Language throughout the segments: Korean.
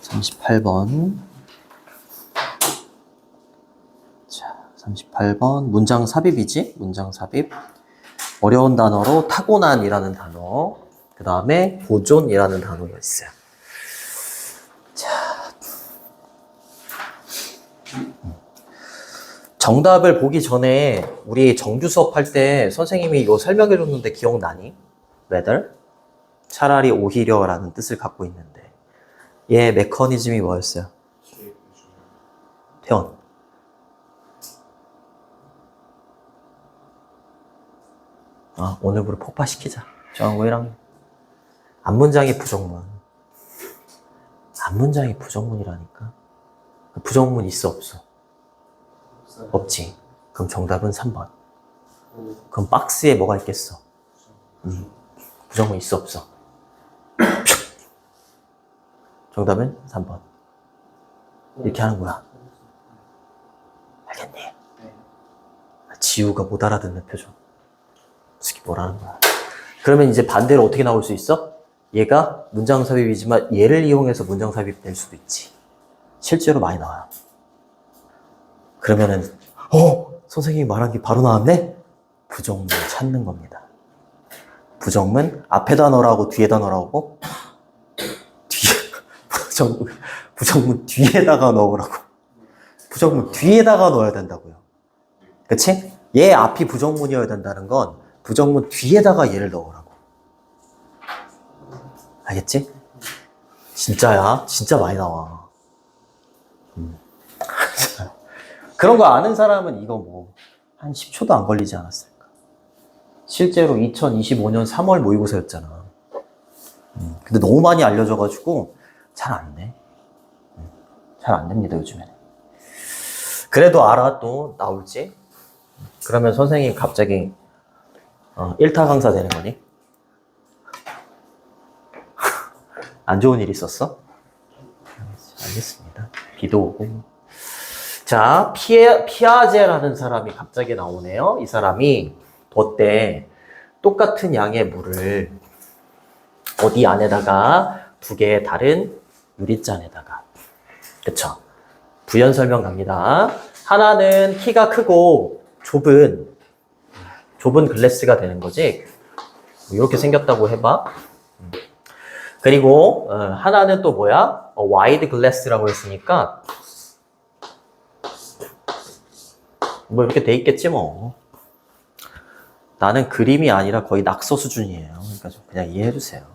(38번) 자, 38번 문장 삽입이지? 문장 삽입. 어려운 단어로 타고난이라는 단어, 그 다음에 보존이라는 단어가 있어요. 자, 정답을 보기 전에 우리 정규 수업할 때 선생님이 이거 설명해 줬는데 기억나니? whether? 차라리 오히려라는 뜻을 갖고 있는데 얘 메커니즘이 뭐였어요? 태연. 오늘부로 폭파시키자. 정우이랑 앞문장이 부정문. 앞문장이 부정문이라니까. 부정문 있어 없어? 없지. 그럼 정답은 3번. 그럼 박스에 뭐가 있겠어? 부정문 있어 없어? 정답은 3번. 이렇게 하는 거야. 알겠니? 지우가 못 알아듣는 표정. 이게 뭐라는 거야. 그러면 이제 반대로 어떻게 나올 수 있어? 얘가 문장 삽입이지만 얘를 이용해서 문장 삽입 될 수도 있지. 실제로 많이 나와요. 그러면은 선생님이 말한 게 바로 나왔네? 부정문 찾는 겁니다. 부정문 앞에다 넣으라고 뒤에다 넣으라고? 부정문 뒤에다가 넣으라고. 부정문 뒤에다가 넣어야 된다고요. 그치? 얘 앞이 부정문이어야 된다는 건 부정문 뒤에다가 얘를 넣으라고. 알겠지? 진짜야. 진짜 많이 나와. 그런 거 아는 사람은 이거 뭐 한 10초도 안 걸리지 않았을까? 실제로 2025년 3월 모의고사였잖아. 근데 너무 많이 알려져가지고 잘 안 돼. 잘 안 됩니다, 요즘에는. 그래도 알아, 또 나올지? 그러면 선생님 갑자기 1타 강사 되는 거니? 안 좋은 일 있었어? 알겠습니다. 비도 오고. 자, 피아제라는 사람이 갑자기 나오네요. 이 사람이 어때? 똑같은 양의 물을 어디 안에다가 두 개의 다른 유리잔에다가, 그쵸? 부연 설명 갑니다. 하나는 키가 크고 좁은 글래스가 되는 거지. 이렇게 생겼다고 해봐. 그리고 하나는 또 뭐야? 와이드 글래스라고 했으니까 뭐 이렇게 돼 있겠지 뭐. 나는 그림이 아니라 거의 낙서 수준이에요. 그러니까 좀 그냥 이해해 주세요.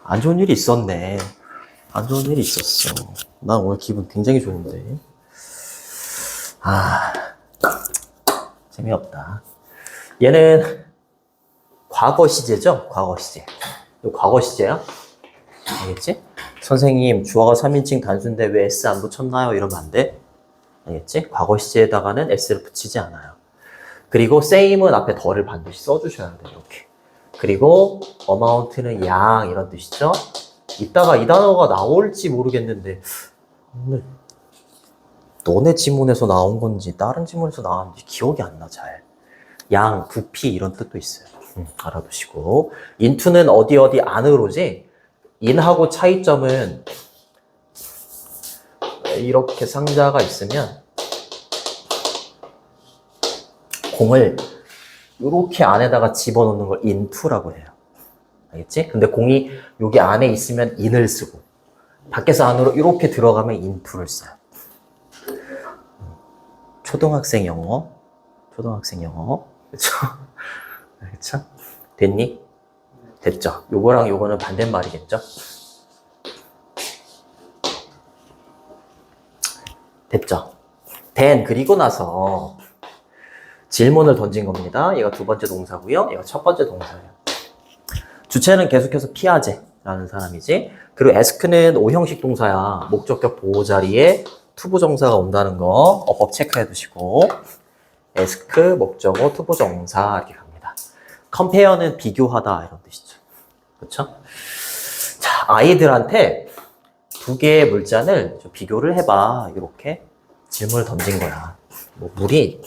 안 좋은 일이 있었네. 안 좋은 일이 있었어. 나 오늘 기분 굉장히 좋은데. 재미없다. 얘는 과거 시제죠? 과거 시제. 이거 과거 시제야? 알겠지? 선생님, 주어가 3인칭 단수인데 왜 S 안 붙였나요? 이러면 안 돼. 알겠지? 과거 시제에다가는 S를 붙이지 않아요. 그리고 same은 앞에 더를 반드시 써주셔야 돼. 이렇게. 그리고 amount는 양 이런 뜻이죠? 이따가 이 단어가 나올지 모르겠는데 오늘 너네 지문에서 나온 건지 다른 지문에서 나왔는지 기억이 안 나 잘. 양, 부피 이런 뜻도 있어요. 알아두시고. into는 어디 안으로지. in하고 차이점은 이렇게 상자가 있으면 공을 이렇게 안에다가 집어넣는 걸 into라고 해요. 알겠지? 근데 공이 여기 안에 있으면 in을 쓰고 밖에서 안으로 이렇게 들어가면 into를 써요. 초등학생 영어. 그쵸? 그쵸? 됐니? 됐죠? 요거랑 요거는 반대말이겠죠? 됐죠? 그리고 나서 질문을 던진 겁니다. 얘가 두 번째 동사고요. 얘가 첫 번째 동사예요. 주체는 계속해서 피아제라는 사람이지. 그리고 ask는 O형식 동사야. 목적격 보호 자리에 투부정사가 온다는 거 어법 체크해 두시고 ask, 목적어, 투부정사 이렇게 갑니다. compare는 비교하다 이런 뜻이죠. 그렇죠? 자, 아이들한테 두 개의 물잔을 좀 비교를 해봐. 이렇게 질문을 던진 거야. 뭐 물이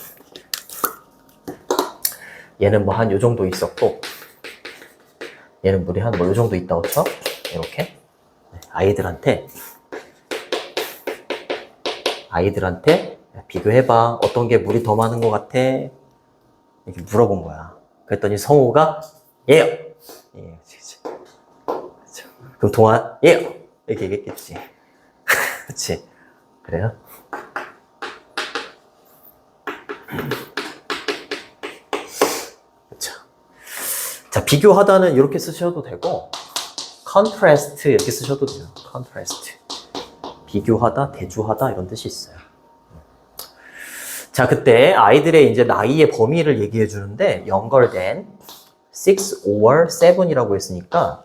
얘는 뭐 한 요 정도 있었고 얘는 물이 한 뭐 요 정도 있다고 쳐. 이렇게 아이들한테 비교해봐. 어떤 게 물이 더 많은 것 같아? 이렇게 물어본 거야. 그랬더니 성우가 예요. 예, 그럼 동아 예요. 이렇게 얘기했겠지. 그치? 그래요? 그쵸. 자, 비교하다는 이렇게 쓰셔도 되고 contrast 이렇게 쓰셔도 돼요. contrast. 비교하다, 대조하다 이런 뜻이 있어요. 자, 그때 아이들의 이제 나이의 범위를 얘기해 주는데 younger than 6 or 7이라고 했으니까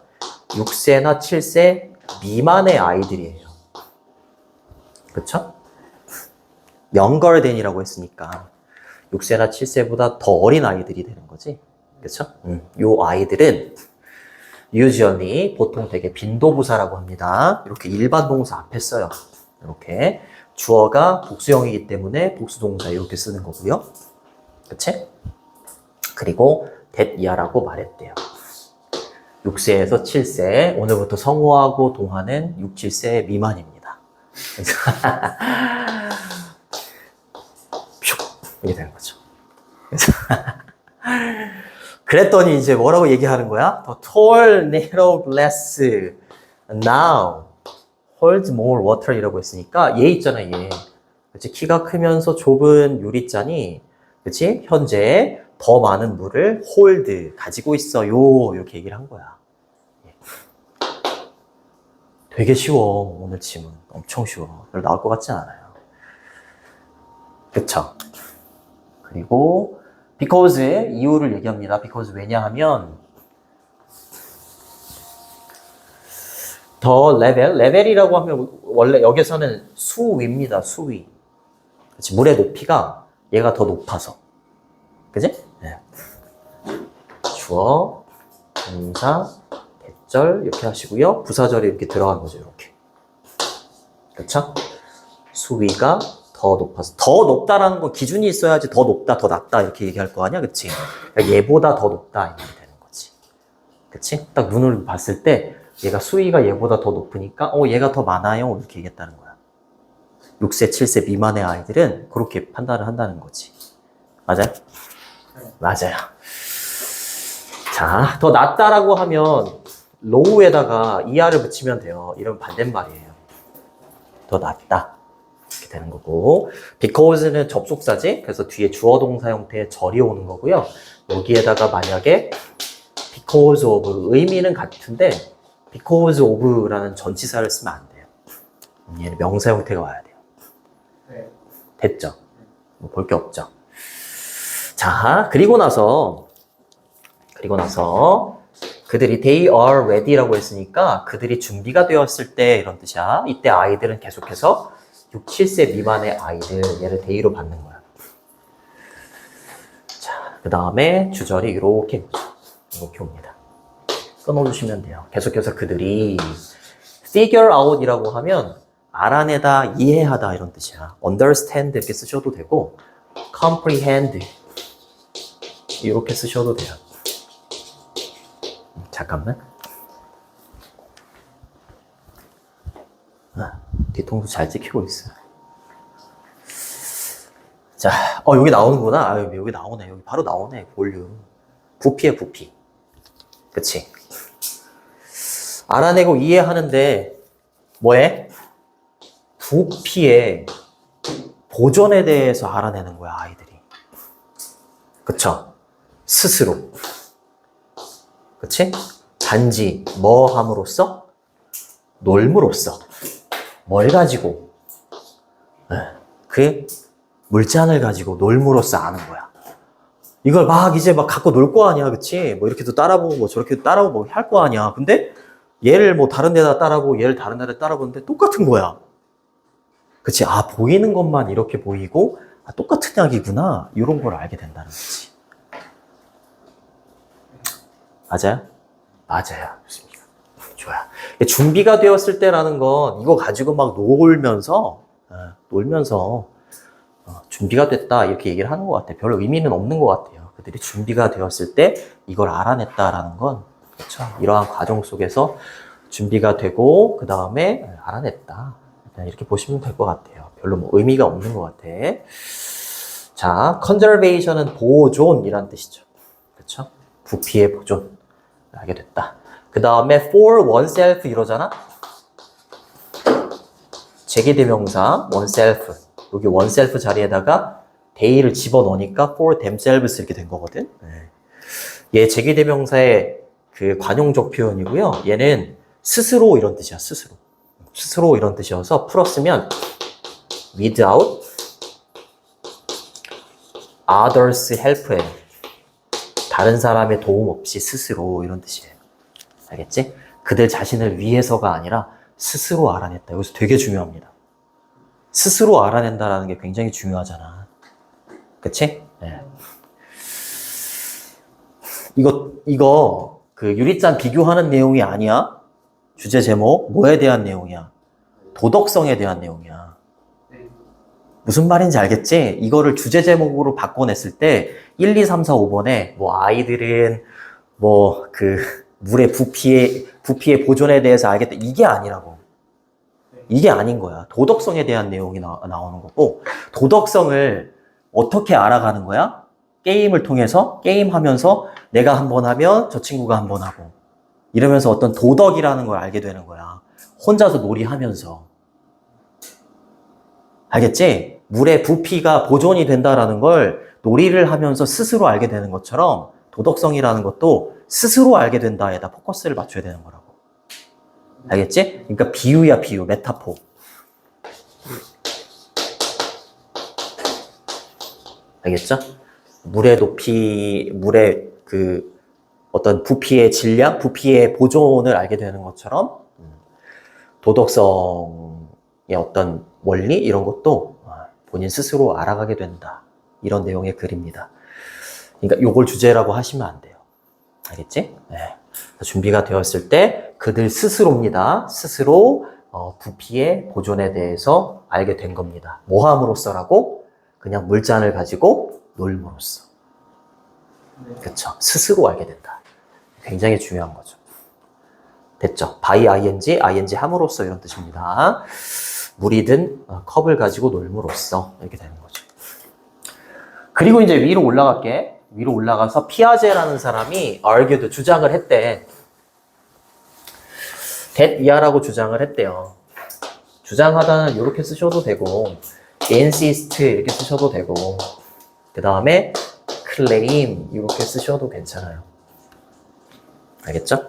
6세나 7세 미만의 아이들이에요. 그쵸? younger than이라고 했으니까 6세나 7세보다 더 어린 아이들이 되는 거지. 그쵸? 요 아이들은 usually 보통 되게 빈도부사라고 합니다. 이렇게 일반 동사 앞에 써요. 이렇게 주어가 복수형이기 때문에 복수동사 이렇게 쓰는 거고요. 그치? 그리고 that이야라고 말했대요. 6세에서 7세, 오늘부터 성우하고 동화는 6, 7세 미만입니다. 이게 되는 거죠. 그랬더니 이제 뭐라고 얘기하는 거야? The tall, narrow glass now holds more water 이라고 했으니까 얘 있잖아, 얘. 그치? 키가 크면서 좁은 유리잔이 그치? 현재 더 많은 물을 hold, 가지고 있어요. 이렇게 얘기를 한 거야. 되게 쉬워, 오늘 질문. 엄청 쉬워. 별로 나올 것 같지 않아요. 그쵸? 그리고 because 이유를 얘기합니다. because 왜냐하면 더 레벨이라고 하면 원래 여기서는 수위입니다. 수위. 그치? 물의 높이가 얘가 더 높아서. 그지? 네. 주어, 동사, 대절 이렇게 하시고요. 부사절이 이렇게 들어간 거죠. 이렇게. 그렇죠? 수위가 더 높아서. 더 높다라는 건 기준이 있어야지 더 높다, 더 낮다 이렇게 얘기할 거 아니야. 그치? 그러니까 얘보다 더 높다 이렇게 되는 거지. 그치? 딱 눈을 봤을 때 얘가 수위가 얘보다 더 높으니까 얘가 더 많아요 이렇게 얘기했다는 거야. 6세, 7세 미만의 아이들은 그렇게 판단을 한다는 거지. 맞아요? 네. 맞아요. 자, 더 낫다라고 하면 low에다가 er를 붙이면 돼요. 이런 반대말이에요. 더 낫다 이렇게 되는 거고, because는 접속사지. 그래서 뒤에 주어 동사 형태의 절이 오는 거고요. 여기에다가 만약에 because of 의미는 같은데 because of라는 전치사를 쓰면 안 돼요. 얘는 명사 형태가 와야 돼요. 네. 됐죠? 뭐 볼 게 없죠. 자, 그리고 나서 그들이 they are ready라고 했으니까 그들이 준비가 되었을 때 이런 뜻이야. 이때 아이들은 계속해서 6, 7세 미만의 아이들, 얘를 they로 받는 거야. 자, 그 다음에 주절이 이렇게 옵니다. 끊어주시면 돼요. 계속해서 그들이 figure out 이라고 하면 알아내다, 이해하다 이런 뜻이야. understand 이렇게 쓰셔도 되고 comprehend 이렇게 쓰셔도 돼요. 잠깐만. 뒤통수 잘 찍히고 있어요. 자, 여기 나오는구나. 여기 나오네. 여기 바로 나오네. 볼륨. 부피에 부피. 그치? 알아내고 이해하는데 뭐해? 부피의 보존에 대해서 알아내는 거야, 아이들이. 그쵸? 스스로. 그치? 단지 뭐 함으로써? 놀므로써. 뭘 가지고? 그 물잔을 가지고 놀므로써 아는 거야. 이걸 이제 갖고 놀 거 아니야, 그치? 뭐 이렇게도 따라보고 뭐 저렇게도 따라보고 뭐 할 거 아니야. 근데 얘를 뭐 다른 데다 따라보고 얘를 다른 데다 따라보는데 똑같은 거야. 그치? 보이는 것만 이렇게 보이고 똑같은 약이구나. 이런 걸 알게 된다는 거지. 맞아요? 맞아요. 좋습니다. 좋아요. 준비가 되었을 때라는 건 이거 가지고 막 놀면서 준비가 됐다 이렇게 얘기를 하는 것 같아요. 별로 의미는 없는 것 같아요. 그들이 준비가 되었을 때 이걸 알아냈다라는 건 그렇죠. 이러한 과정 속에서 준비가 되고 그 다음에 알아냈다. 이렇게 보시면 될 것 같아요. 별로 뭐 의미가 없는 것 같아. 자, conservation은 보존이란 뜻이죠. 그렇죠? 부피의 보존. 하게 됐다. 그 다음에 for oneself 이러잖아. 제기대명사 oneself. 여기 oneself 자리에다가 they를 집어넣으니까 for themselves 이렇게 된 거거든. 얘 제기대명사의 그 관용적 표현이고요. 얘는 스스로 이런 뜻이야. 스스로. 스스로 이런 뜻이어서 풀었으면 without others help에 다른 사람의 도움 없이 스스로 이런 뜻이에요. 알겠지? 그들 자신을 위해서가 아니라 스스로 알아냈다. 여기서 되게 중요합니다. 스스로 알아낸다라는 게 굉장히 중요하잖아. 그치? 네. 이거 그 유리잔 비교하는 내용이 아니야. 주제 제목 뭐에 대한 내용이야? 도덕성에 대한 내용이야. 무슨 말인지 알겠지? 이거를 주제 제목으로 바꿔냈을 때 1, 2, 3, 4, 5번에 뭐 아이들은 뭐 그 물의 부피의 보존에 대해서 알겠다. 이게 아니라고. 이게 아닌 거야. 도덕성에 대한 내용이 나오는 거고 도덕성을 어떻게 알아가는 거야? 게임을 통해서 게임하면서 내가 한 번 하면 저 친구가 한 번 하고 이러면서 어떤 도덕이라는 걸 알게 되는 거야. 혼자서 놀이하면서. 알겠지? 물의 부피가 보존이 된다라는 걸 놀이를 하면서 스스로 알게 되는 것처럼 도덕성이라는 것도 스스로 알게 된다에다 포커스를 맞춰야 되는 거라고. 알겠지? 그러니까 비유야, 비유, 메타포. 알겠죠? 물의 높이, 물의 그 어떤 부피의 질량, 부피의 보존을 알게 되는 것처럼 도덕성의 어떤 원리 이런 것도 본인 스스로 알아가게 된다. 이런 내용의 글입니다. 그러니까 요걸 주제라고 하시면 안 돼요. 알겠지? 네. 준비가 되었을 때 그들 스스로입니다. 스스로 부피의 보존에 대해서 알게 된 겁니다. 뭐 함으로써라고? 그냥 물잔을 가지고 놀므로써. 그쵸? 스스로 알게 된다. 굉장히 중요한 거죠. 됐죠? by ing 함으로써 이런 뜻입니다. 물이 든 컵을 가지고 놀므로써 이렇게 되는 거죠. 그리고 이제 위로 올라갈게. 위로 올라가서 피아제라는 사람이 argued, 주장을 했대. that 이하라고 주장을 했대요. 주장하다는 이렇게 쓰셔도 되고 insist 이렇게 쓰셔도 되고 그 다음에 claim 이렇게 쓰셔도 괜찮아요. 알겠죠?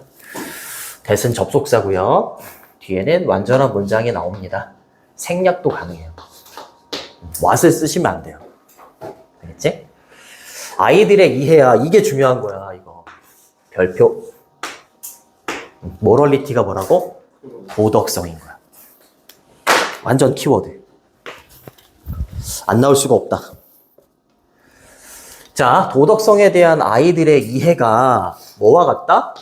that은 접속사고요. 뒤에는 완전한 문장이 나옵니다. 생략도 가능해요. what을 쓰시면 안 돼요. 알겠지? 아이들의 이해야. 이게 중요한 거야, 이거. 별표. 모럴리티가 뭐라고? 도덕성인 거야. 완전 키워드. 안 나올 수가 없다. 자, 도덕성에 대한 아이들의 이해가 뭐와 같다?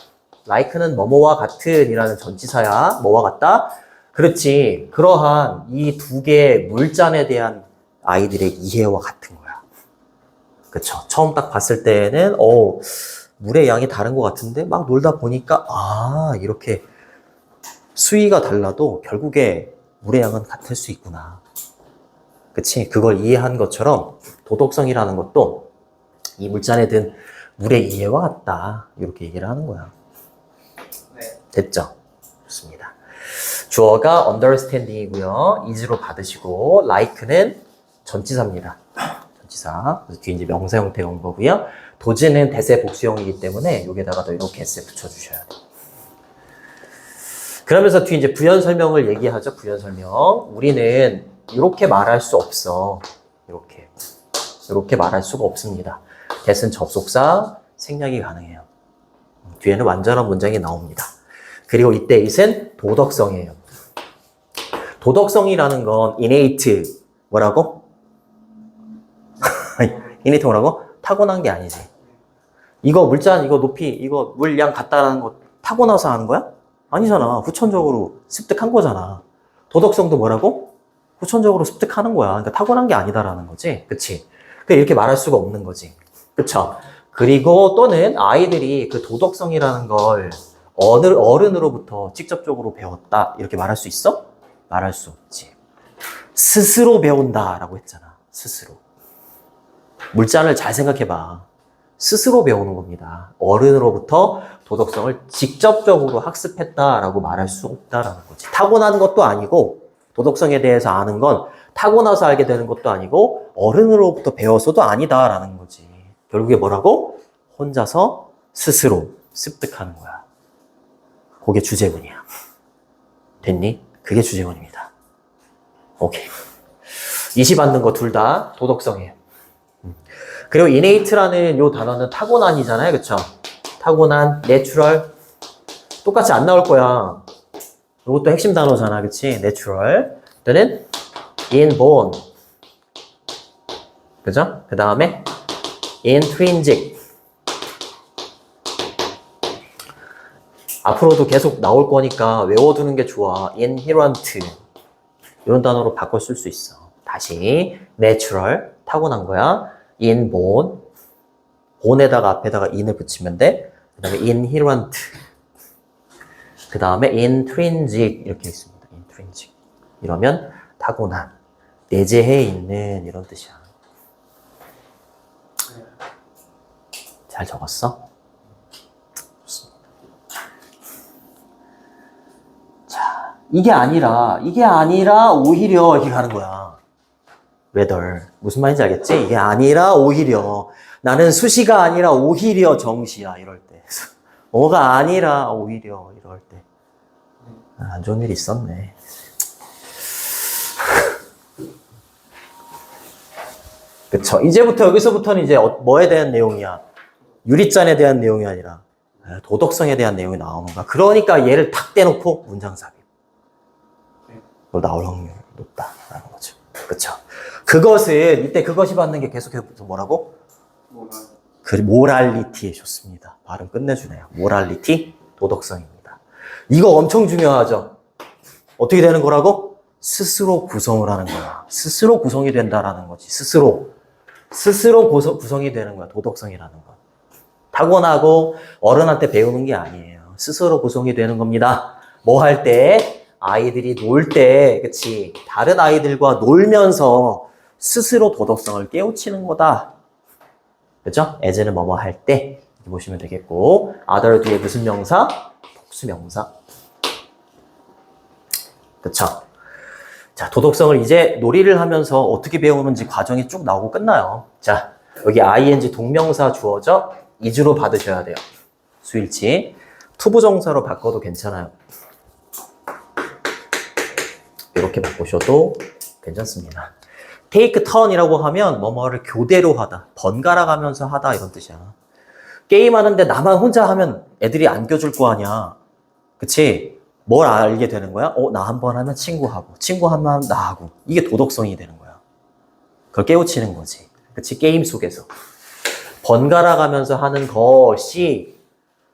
like는 뭐뭐와 같은 이라는 전치사야. 뭐와 같다? 그렇지. 그러한 이 두 개의 물잔에 대한 아이들의 이해와 같은 거야. 그쵸. 처음 딱 봤을 때는, 물의 양이 다른 것 같은데, 막 놀다 보니까, 이렇게 수위가 달라도 결국에 물의 양은 같을 수 있구나. 그치. 그걸 이해한 것처럼 도덕성이라는 것도 이 물잔에 든 물의 이해와 같다. 이렇게 얘기를 하는 거야. 네. 됐죠? 좋습니다. 주어가 understanding이고요. is로 받으시고, like는 전치사입니다. 전치사. 그래서 뒤에 이제 명사 형태가 온 거고요. does는 대세 복수형이기 때문에 여기다가 더 이렇게 s 붙여주셔야 돼요. 그러면서 뒤에 이제 부연 설명을 얘기하죠. 부연 설명. 우리는 이렇게 말할 수 없어. 이렇게 말할 수가 없습니다. that은 접속사, 생략이 가능해요. 뒤에는 완전한 문장이 나옵니다. 그리고 이때 it은 도덕성이에요. 도덕성이라는 건 innate 뭐라고? innate 뭐라고? 타고난 게 아니지. 이거 물잔, 이거 높이, 이거 물량 같다라는 거 타고나서 하는 거야? 아니잖아. 후천적으로 습득한 거잖아. 도덕성도 뭐라고? 후천적으로 습득하는 거야. 그러니까 타고난 게 아니다라는 거지. 그치? 그러니까 이렇게 말할 수가 없는 거지. 그쵸? 그리고 또는 아이들이 그 도덕성이라는 걸 어른으로부터 직접적으로 배웠다. 이렇게 말할 수 있어? 말할 수 없지. 스스로 배운다라고 했잖아. 스스로. 물자를 잘 생각해봐. 스스로 배우는 겁니다. 어른으로부터 도덕성을 직접적으로 학습했다라고 말할 수 없다라는 거지. 타고난 것도 아니고 도덕성에 대해서 아는 건 타고나서 알게 되는 것도 아니고 어른으로부터 배워서도 아니다라는 거지. 결국에 뭐라고? 혼자서 스스로 습득하는 거야. 그게 주제문이야. 됐니? 그게 주제문입니다. 오케이. 20 받는 거 둘 다 도덕성이에요. 그리고 innate라는 요 단어는 타고난이잖아요. 그쵸? 타고난, natural. 똑같이 안 나올 거야. 이것도 핵심 단어잖아. 그치? natural. 또는 inborn. 그죠? 그 다음에 intrinsic. 앞으로도 계속 나올 거니까 외워두는 게 좋아. inherent. 이런 단어로 바꿔 쓸 수 있어. 다시 natural. 타고난 거야. inborn. born에다가 앞에다가 in을 붙이면 돼. 그 다음에 inherent. 그 다음에 intrinsic. 이렇게 있습니다. intrinsic. 이러면 타고난. 내재해 있는 이런 뜻이야. 잘 적었어? 좋습니다. 자, 이게 아니라 오히려 이렇게 가는 거야. whether. 무슨 말인지 알겠지? 이게 아니라 오히려. 나는 수시가 아니라 오히려 정시야. 이럴 때. 뭐가 아니라 오히려 이럴 때. 안 좋은 일이 있었네. 그쵸. 이제부터 여기서부터는 이제 뭐에 대한 내용이야? 유리잔에 대한 내용이 아니라 도덕성에 대한 내용이 나오는 거야. 그러니까 얘를 탁 떼놓고 문장 삽입. 나올 확률이 높다라는 거죠. 그쵸. 그것은 이때 그것이 받는 게 계속해서 뭐라고? 그 모랄리티에 좋습니다. 발음 끝내주네요. 모랄리티, 도덕성입니다. 이거 엄청 중요하죠. 어떻게 되는 거라고? 스스로 구성을 하는 거야. 스스로 구성이 된다라는 거지. 스스로 구성이 되는 거야. 도덕성이라는 건. 타고나고 어른한테 배우는 게 아니에요. 스스로 구성이 되는 겁니다. 뭐 할 때? 아이들이 놀 때, 그치? 다른 아이들과 놀면서 스스로 도덕성을 깨우치는 거다. 그죠? as는 뭐뭐 할 때 보시면 되겠고, other 뒤에 무슨 명사? 복수명사. 그쵸? 자, 도덕성을 이제 놀이를 하면서 어떻게 배우는지 과정이 쭉 나오고 끝나요. 자, 여기 ing 동명사 주어져 is로 받으셔야 돼요. 수일치. 투부정사로 바꿔도 괜찮아요. 이렇게 바꾸셔도 괜찮습니다. take turn이라고 하면 뭐뭐를 교대로 하다, 번갈아 가면서 하다 이런 뜻이야. 게임하는데 나만 혼자 하면 애들이 안 껴줄 거 아니야. 그치? 뭘 알게 되는 거야? 나 한 번 하면 친구하고, 친구 한 번 하면 나하고. 이게 도덕성이 되는 거야. 그걸 깨우치는 거지. 그치? 게임 속에서. 번갈아 가면서 하는 것이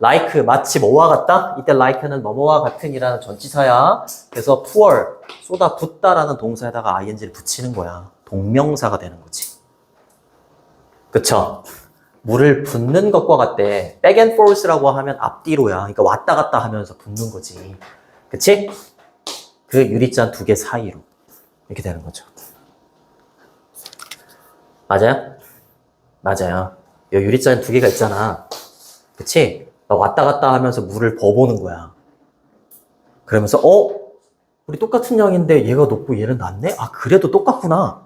like, 마치 뭐와 같다? 이때 like는 뭐뭐와 같은 이라는 전치사야. 그래서 pour, 쏟아 붓다라는 동사에다가 ing를 붙이는 거야. 동명사가 되는 거지. 그쵸? 물을 붓는 것과 같대. back and forth라고 하면 앞뒤로야. 그러니까 왔다 갔다 하면서 붓는 거지. 그치? 그 유리잔 두 개 사이로. 이렇게 되는 거죠. 맞아요? 맞아요. 이 유리잔 두 개가 있잖아. 그치? 왔다 갔다 하면서 물을 버보는 거야. 그러면서 우리 똑같은 양인데 얘가 높고 얘는 낮네? 아, 그래도 똑같구나.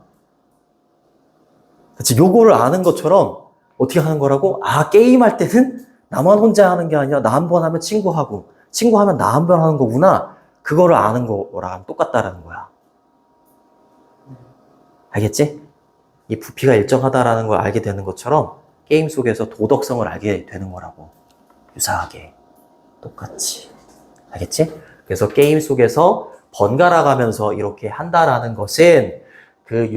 그치? 요거를 아는 것처럼 어떻게 하는 거라고? 아, 게임할 때는 나만 혼자 하는 게 아니라 나 한 번 하면 친구하고, 친구 하면 나 한 번 하는 거구나. 그거를 아는 거랑 똑같다라는 거야. 알겠지? 이 부피가 일정하다라는 걸 알게 되는 것처럼 게임 속에서 도덕성을 알게 되는 거라고. 유사하게. 똑같이. 알겠지? 그래서 게임 속에서 번갈아 가면서 이렇게 한다라는 것은 그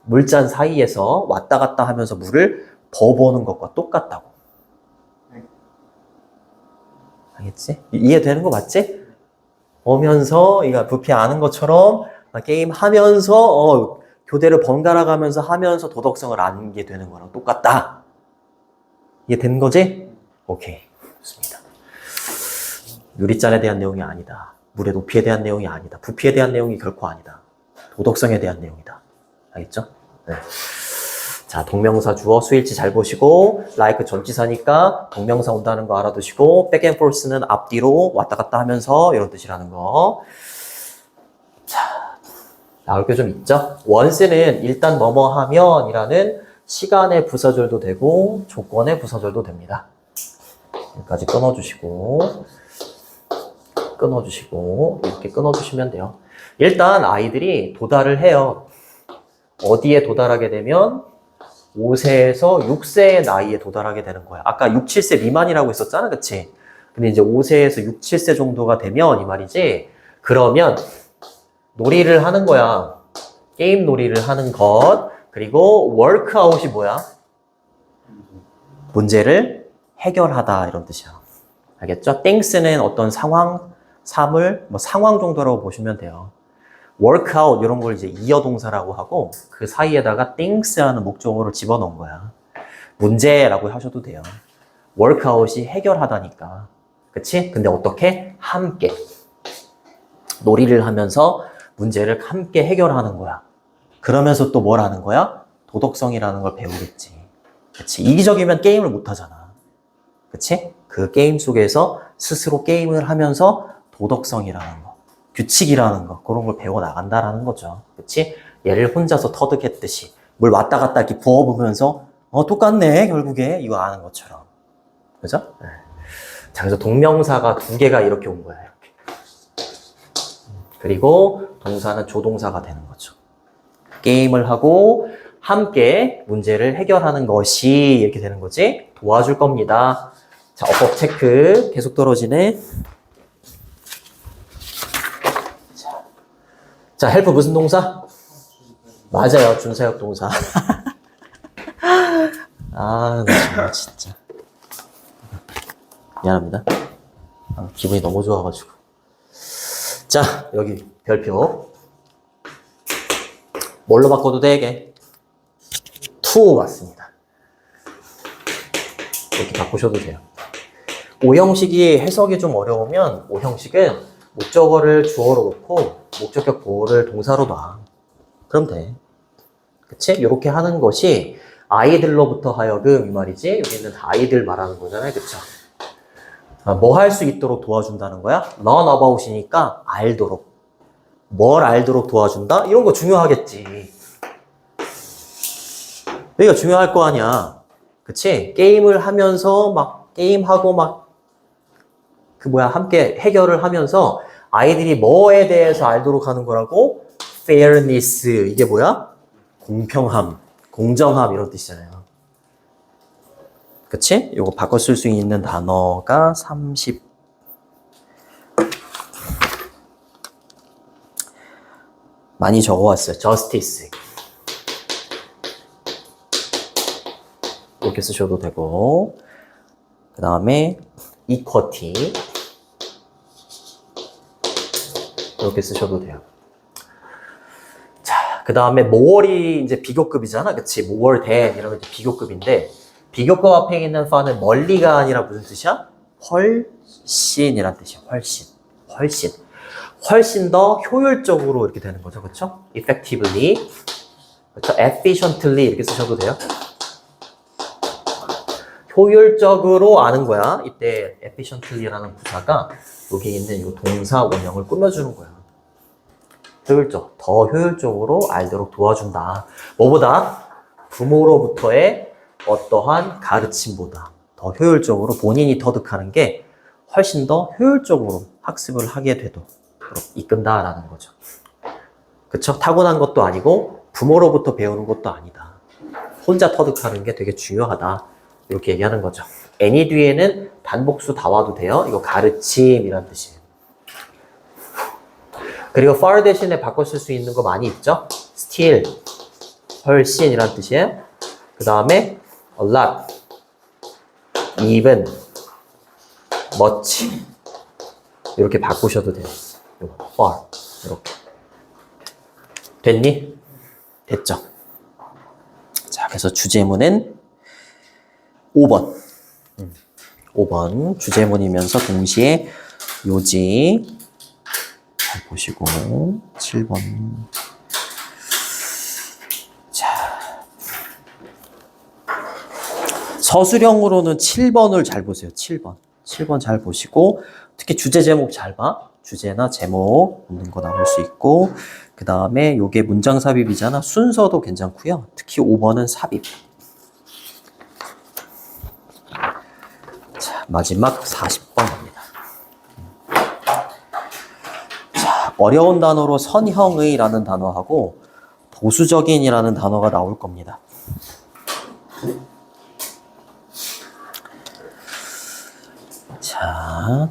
물잔 사이에서 왔다 갔다 하면서 물을 버보는 것과 똑같다고. 알겠지? 이해되는 거 맞지? 보면서 이거 부피 아는 것처럼 게임 하면서 교대를 번갈아 가면서 하면서 도덕성을 아는 게 되는 거랑 똑같다. 이게 된 거지? 오케이. 좋습니다. 유리잔에 대한 내용이 아니다. 물의 높이에 대한 내용이 아니다. 부피에 대한 내용이 결코 아니다. 도덕성에 대한 내용이다. 알겠죠? 네. 자, 동명사 주어 수일치 잘 보시고 like 전치사니까 동명사 온다는 거 알아두시고 back and forth는 앞뒤로 왔다 갔다 하면서 이런 뜻이라는 거. 자, 나올 게 좀 있죠? once는 일단 뭐뭐 하면이라는 시간의 부사절도 되고 조건의 부사절도 됩니다. 여기까지 끊어주시고 이렇게 끊어주시면 돼요. 일단 아이들이 도달을 해요. 어디에 도달하게 되면 5세에서 6세의 나이에 도달하게 되는 거야. 아까 6, 7세 미만이라고 했었잖아, 그치? 근데 이제 5세에서 6, 7세 정도가 되면 이 말이지. 그러면 놀이를 하는 거야. 게임 놀이를 하는 것. 그리고 workout이 뭐야? 문제를 해결하다 이런 뜻이야. 알겠죠? things는 어떤 상황, 사물, 뭐 상황 정도라고 보시면 돼요. workout 이런 걸 이제 이어동사라고 하고 그 사이에다가 things라는 목적어를 집어넣은 거야. 문제라고 하셔도 돼요. workout이 해결하다니까. 그치? 근데 어떻게? 함께. 놀이를 하면서 문제를 함께 해결하는 거야. 그러면서 또 뭘 하는 거야? 도덕성이라는 걸 배우겠지. 그치? 이기적이면 게임을 못 하잖아. 그치? 그 게임 속에서 스스로 게임을 하면서 도덕성이라는 거, 규칙이라는 거, 그런 걸 배워나간다라는 거죠. 그치? 얘를 혼자서 터득했듯이 물 왔다 갔다 이렇게 부어보면서 똑같네, 결국에. 이거 아는 것처럼. 그죠? 네. 자, 그래서 동명사가 두 개가 이렇게 온 거야, 이렇게. 그리고 동사는 조동사가 되는 거죠. 게임을 하고 함께 문제를 해결하는 것이 이렇게 되는 거지. 도와줄 겁니다. 자, 어법 체크. 계속 떨어지네. 자, 헬프 무슨 동사? 맞아요. 준사역 동사. 아, 나 정말 진짜. 미안합니다. 기분이 너무 좋아가지고. 자, 여기 별표. 뭘로 바꿔도 되게? to 맞습니다. 이렇게 바꾸셔도 돼요. 5형식이 해석이 좀 어려우면 5형식은 목적어를 주어로 놓고 목적격 보호를 동사로 놔. 그럼 돼. 그치? 이렇게 하는 것이 아이들로부터 하여금 이 말이지. 여기는 아이들 말하는 거잖아요. 그쵸? 뭐 할 수 있도록 도와준다는 거야? learn about이니까 알도록. 뭘 알도록 도와준다? 이런 거 중요하겠지. 여기가 중요할 거 아니야. 그치? 게임을 하면서 막 게임하고 막 함께 해결을 하면서 아이들이 뭐에 대해서 알도록 하는 거라고? fairness. 이게 뭐야? 공평함, 공정함 이런 뜻이잖아요. 그치? 이거 바꿔 쓸 수 있는 단어가 30. 많이 적어왔어요. justice. 이렇게 쓰셔도 되고, 그 다음에 equity. 이렇게 쓰셔도 돼요. 자, 그 다음에 more이 이제 비교급이잖아. 그치? more than 이런 게 이제 비교급인데, 비교급 앞에 있는 fa는 멀리가 아니라 무슨 뜻이야? 훨씬이란 뜻이야. 훨씬 더 효율적으로 이렇게 되는 거죠. 그쵸? effectively. 그쵸? efficiently 이렇게 쓰셔도 돼요. 효율적으로 아는 거야. 이때 efficiently라는 부사가 여기 있는 이 동사 원형을 꾸며주는 거야. 더 효율적으로 알도록 도와준다. 뭐보다? 부모로부터의 어떠한 가르침보다 더 효율적으로 본인이 터득하는 게 훨씬 더 효율적으로 학습을 하게 되도록 이끈다라는 거죠. 그쵸? 타고난 것도 아니고 부모로부터 배우는 것도 아니다. 혼자 터득하는 게 되게 중요하다. 이렇게 얘기하는 거죠. any 뒤에는 단복수 다 와도 돼요. 이거 가르침이란 뜻이에요. 그리고 far 대신에 바꿔 쓸 수 있는 거 많이 있죠? still, 훨씬이란 뜻이에요. 그 다음에 a lot, even, much 이렇게 바꾸셔도 돼요. far 이렇게. 됐니? 됐죠? 자, 그래서 주제문은 5번. 5번 주제문이면서 동시에 요지 잘 보시고 7번. 자, 서술형으로는 7번을 잘 보세요. 7번. 7번 잘 보시고 특히 주제 제목 잘 봐. 주제나 제목 없는 거 나올 수 있고 그 다음에 요게 문장 삽입이잖아. 순서도 괜찮고요. 특히 5번은 삽입. 자, 마지막 40번입니다. 자, 어려운 단어로 선형의라는 단어하고 보수적인이라는 단어가 나올 겁니다. 자,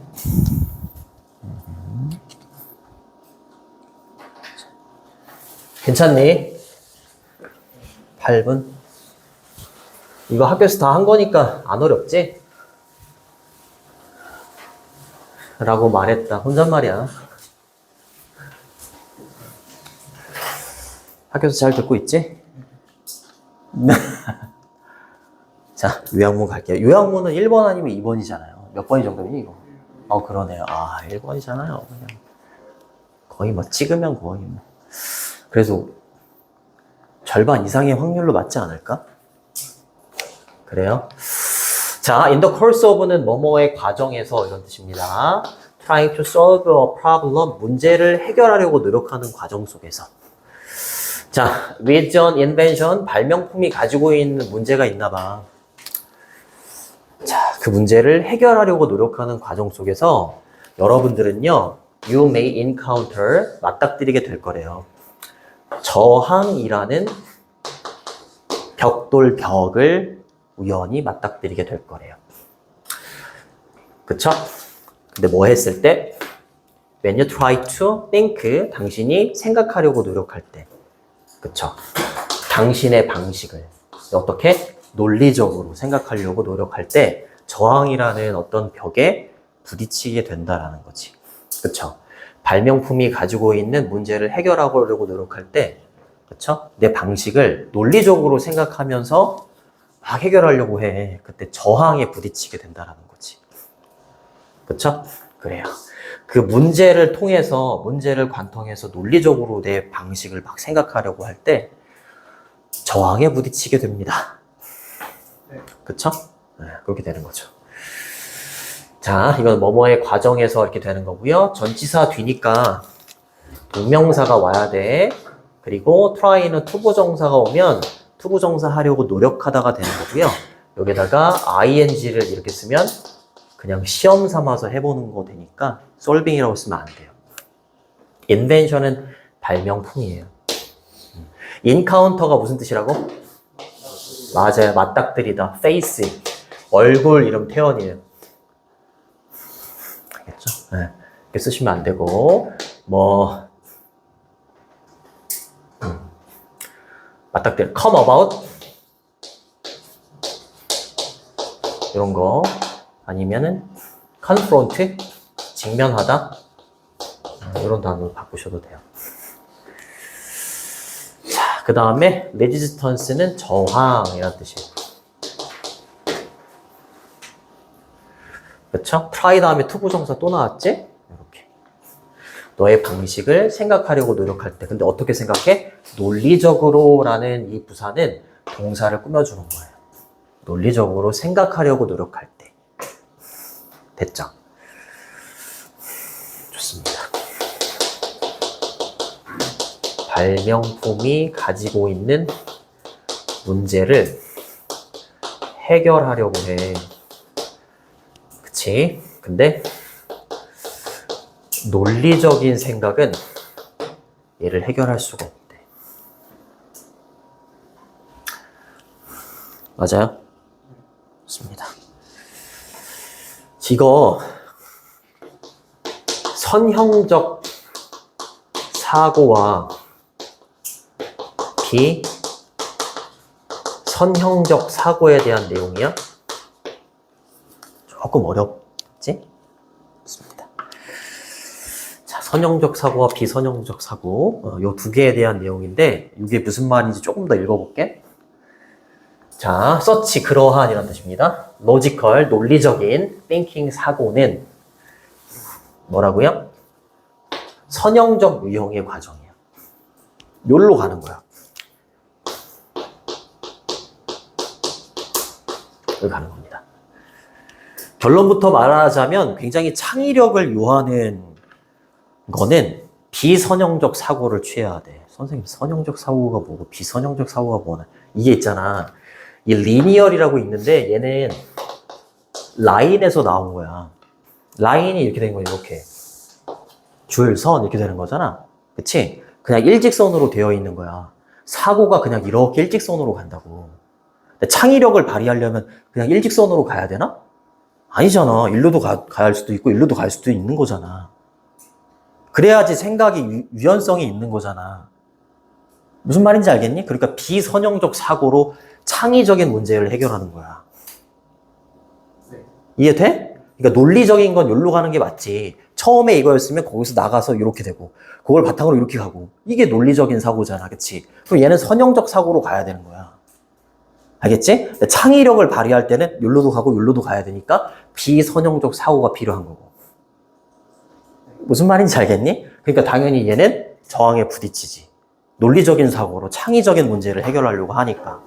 괜찮니? 8분? 이거 학교에서 다 한 거니까 안 어렵지? 라고 말했다. 혼잣말이야. 학교에서 잘 듣고 있지? 자, 요약문 갈게요. 요약문은 1번 아니면 2번이잖아요. 몇 번이 정도니 이거? 그러네요. 1번이잖아요. 그냥 거의 뭐 찍으면 거의 뭐. 그래서 절반 이상의 확률로 맞지 않을까? 그래요? 자, in the course of는 뭐뭐의 과정에서 이런 뜻입니다. trying to solve a problem, 문제를 해결하려고 노력하는 과정 속에서. 자, with an invention, 발명품이 가지고 있는 문제가 있나 봐. 자, 그 문제를 해결하려고 노력하는 과정 속에서 여러분들은요, you may encounter, 맞닥뜨리게 될 거래요. 저항이라는 벽을 우연히 맞닥뜨리게 될 거래요. 그쵸? 근데 뭐 했을 때? When you try to think, 당신이 생각하려고 노력할 때. 그쵸? 당신의 방식을 어떻게? 논리적으로 생각하려고 노력할 때 저항이라는 어떤 벽에 부딪히게 된다라는 거지. 그쵸? 발명품이 가지고 있는 문제를 해결하려고 노력할 때, 그쵸? 내 방식을 논리적으로 생각하면서 막 해결하려고 해. 그때 저항에 부딪히게 된다라는 거지. 그쵸? 그래요. 그 문제를 관통해서 논리적으로 내 방식을 막 생각하려고 할 때 저항에 부딪히게 됩니다. 그쵸? 네, 그렇게 되는 거죠. 자, 이건 뭐뭐의 과정에서 이렇게 되는 거고요. 전치사 뒤니까 동명사가 와야 돼. 그리고 try는 투부정사가 오면 투부정사 하려고 노력하다가 되는 거고요. 여기다가 ing를 이렇게 쓰면 그냥 시험 삼아서 해보는 거 되니까 solving이라고 쓰면 안 돼요. invention은 발명품이에요. encounter가 무슨 뜻이라고? 맞아요. 맞닥뜨리다. face. 얼굴 이름 태연이에요. 알겠죠? 네. 이렇게 쓰시면 안 되고 맞닥뜨려. come about 이런 거 아니면은 confront 직면하다 이런 단어로 바꾸셔도 돼요. 자, 그 다음에 resistance는 저항이라는 뜻이에요. 그쵸? try 다음에 투부정사 또 나왔지? 이렇게. 너의 방식을 생각하려고 노력할 때. 근데 어떻게 생각해? 논리적으로 라는 이 부사는 동사를 꾸며주는 거예요. 논리적으로 생각하려고 노력할 때. 됐죠? 좋습니다. 발명품이 가지고 있는 문제를 해결하려고 해. 그치? 근데 논리적인 생각은 얘를 해결할 수가 없대. 맞아요? 좋습니다. 이거 선형적 사고와 비선형적 사고에 대한 내용이야. 조금 어렵지? 좋습니다. 자, 선형적 사고와 비선형적 사고, 요 두 개에 대한 내용인데 이게 무슨 말인지 조금 더 읽어볼게. 자, 서치 그러한 이란 뜻입니다. 로지컬, 논리적인 thinking 사고는 뭐라고요? 선형적 유형의 과정이야. 요로 가는 거야. 여기 가는 겁니다. 결론부터 말하자면 굉장히 창의력을 요하는 거는 비선형적 사고를 취해야 돼. 선생님, 선형적 사고가 뭐고 비선형적 사고가 뭐나. 이게 있잖아. 이 리니얼이라고 있는데 얘는 라인에서 나온 거야. 라인이 이렇게 된 거야, 이렇게. 줄, 선 이렇게 되는 거잖아. 그치? 그냥 일직선으로 되어 있는 거야. 사고가 그냥 이렇게 일직선으로 간다고. 근데 창의력을 발휘하려면 그냥 일직선으로 가야 되나? 아니잖아. 일로도 가야 할 수도 있고 일로도 갈 수도 있는 거잖아. 그래야지 생각이 유연성이 있는 거잖아. 무슨 말인지 알겠니? 그러니까 비선형적 사고로 창의적인 문제를 해결하는 거야. 네. 이해돼? 그러니까 논리적인 건 여기로 가는 게 맞지. 처음에 이거였으면 거기서 나가서 이렇게 되고 그걸 바탕으로 이렇게 가고 이게 논리적인 사고잖아. 그치? 그럼 얘는 선형적 사고로 가야 되는 거야. 알겠지? 창의력을 발휘할 때는 여기로도 가고 여기로도 가야 되니까 비선형적 사고가 필요한 거고. 무슨 말인지 알겠니? 그러니까 당연히 얘는 저항에 부딪히지. 논리적인 사고로 창의적인 문제를 해결하려고 하니까.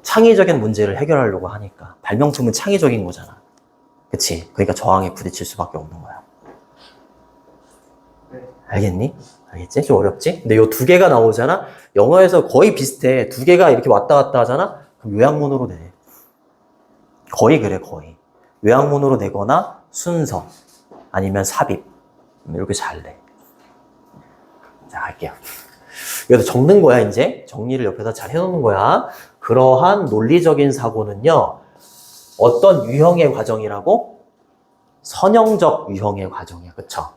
창의적인 문제를 해결하려고 하니까. 발명품은 창의적인 거잖아. 그치? 그러니까 저항에 부딪힐 수밖에 없는 거야. 네. 알겠니? 알겠지? 좀 어렵지? 근데 요 두 개가 나오잖아? 영어에서 거의 비슷해. 두 개가 이렇게 왔다 갔다 하잖아? 그럼 요약문으로 내. 거의 그래, 거의. 요약문으로 내거나 순서, 아니면 삽입. 이렇게 잘 돼. 자, 할게요. 여기다 적는 거야, 이제. 정리를 옆에다 잘 해놓는 거야. 그러한 논리적인 사고는요, 어떤 유형의 과정이라고? 선형적 유형의 과정이야. 그쵸?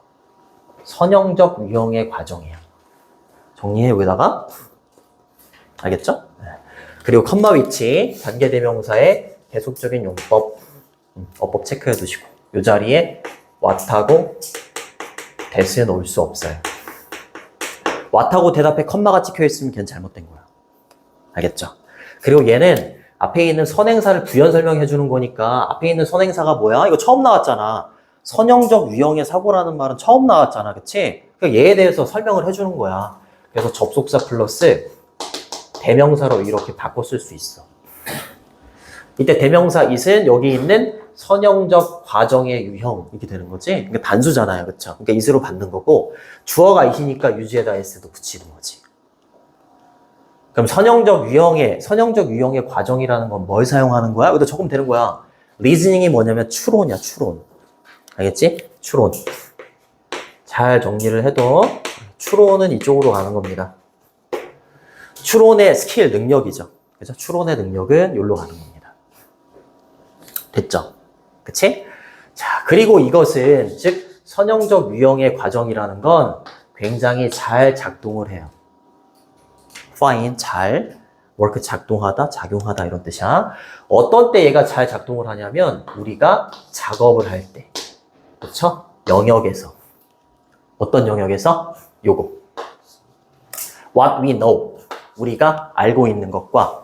선형적 유형의 과정이야. 정리해, 여기다가. 알겠죠? 네. 그리고 컴마 위치, 관계대명사의 계속적인 용법, 어법 체크해 두시고, 이 자리에 what하고 that을 넣을 수 없어요. what하고 대답에 컴마가 찍혀 있으면 걔는 잘못된 거야. 알겠죠? 그리고 얘는 앞에 있는 선행사를 부연 설명해 주는 거니까 앞에 있는 선행사가 뭐야? 이거 처음 나왔잖아. 선형적 유형의 사고라는 말은 처음 나왔잖아. 그치? 그러니까 얘에 대해서 설명을 해 주는 거야. 그래서 접속사 플러스 대명사로 이렇게 바꿔 쓸 수 있어. 이때 대명사 it은 여기 있는 선형적 과정의 유형 이렇게 되는 거지. 그러니까 단수잖아요. 그쵸? 그러니까 it으로 받는 거고 주어가 it이니까 유지에다 s도 붙이는 거지. 그럼 선형적 유형의 과정이라는 건 뭘 사용하는 거야? 여기다 적으면 되는 거야. 리즈닝이 뭐냐면 추론이야, 추론. 알겠지? 추론. 잘 정리를 해도 추론은 이쪽으로 가는 겁니다. 추론의 스킬, 능력이죠. 그죠? 추론의 능력은 여기로 가는 겁니다. 됐죠? 그치? 자, 그리고 이것은, 즉, 선형적 유형의 과정이라는 건 굉장히 잘 작동을 해요. fine, 잘, work 작동하다, 작용하다 이런 뜻이야. 어떤 때 얘가 잘 작동을 하냐면 우리가 작업을 할 때. 그쵸? 영역에서. 어떤 영역에서? 요거. What we know. 우리가 알고 있는 것과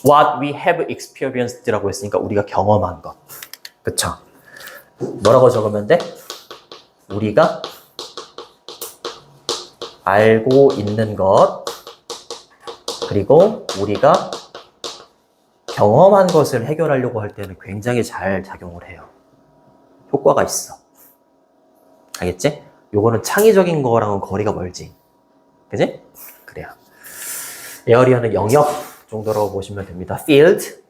What we have experienced라고 했으니까 우리가 경험한 것. 그쵸? 뭐라고 적으면 돼? 우리가 알고 있는 것 그리고 우리가 경험한 것을 해결하려고 할 때는 굉장히 잘 작용을 해요. 효과가 있어. 알겠지? 요거는 창의적인 거랑은 거리가 멀지. 그지? 그래요. 에어리어는 영역 정도라고 보시면 됩니다. field.